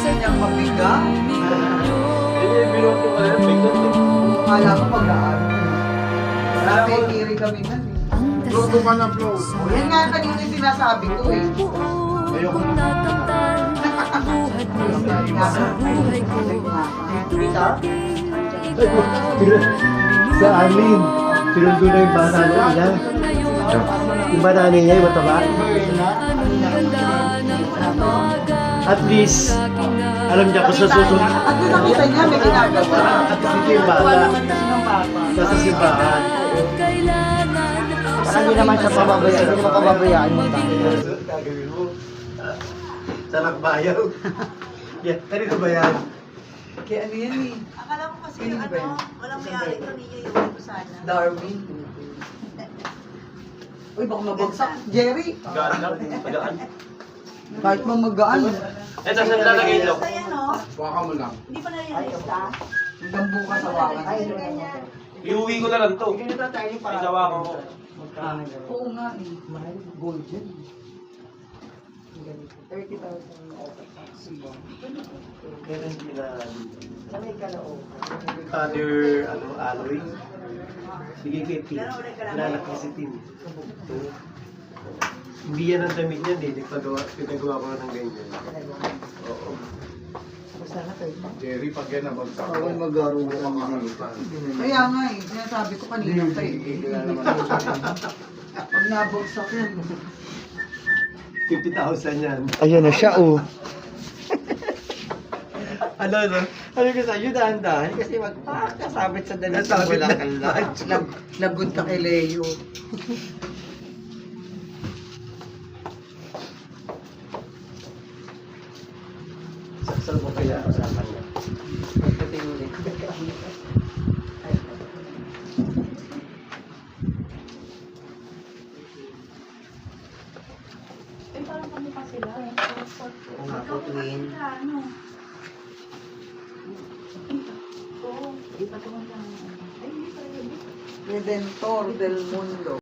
niyang mabigat. Binuot ko kayo, bigot eh. Akala ko pag-aan. Nakikiri kami na. Flow ka na flow. Yan nga kanina yung sinasabi ko eh. Ayoko na. Sa Arlene, sinundo na yung bata na ilan. Yung bata niya, yung mataba. At least, alam niya kung sa susunod. At yung nakita niya may ginagawa. At least yung bata, nasa simbahan. Parang hindi naman siya pababayaan, hindi naman pababayaan mo tayo. Gagawin mo. Sarap bayaw. Yeah, kanino ba yan? Kaya ano yan eh. Akala ko kasi Sino ba yun? walang may-ari ito niya yung ko sana. Darwin. Uy, baka mabagsak. Jerry. Gaan lang, magaan. Kahit mamagaan. Ito, saan lalagay ito? Basta yan, no? Waka mo lang. Hindi pa na-realize. Hanggang bukas hawakan. Iuwi ko na lang to. Isawa ko. Oo nga eh. Gold yan. Kaya hindi na other alloy. Bigay kay Tim. Lalaki si Tim. Hindi yan ang damit niya, hindi. Pinagawa ko na ng ganyan. Oo. Jerry, pag yan nabagsak Oo, mo. magaro Huwag kang kakalipan. Kaya nga eh. Sinasabi ko kanina pa eh. Pag nabagsak yan. 50,000 yan. Ayun na siya, oh. Ano? Ano ko sa'yo, dahan-dahan? Kasi magkasabit sa damit. Nasabit Wala na. kang lunch. Lagot ka kay Leo. Saan mo kaya sa kanya? Eh, parang kamukha sila. Oo nga po, twin. Ano? Oo. Iba ito lang. Ay, hindi pa rin. Redentor del Mundo.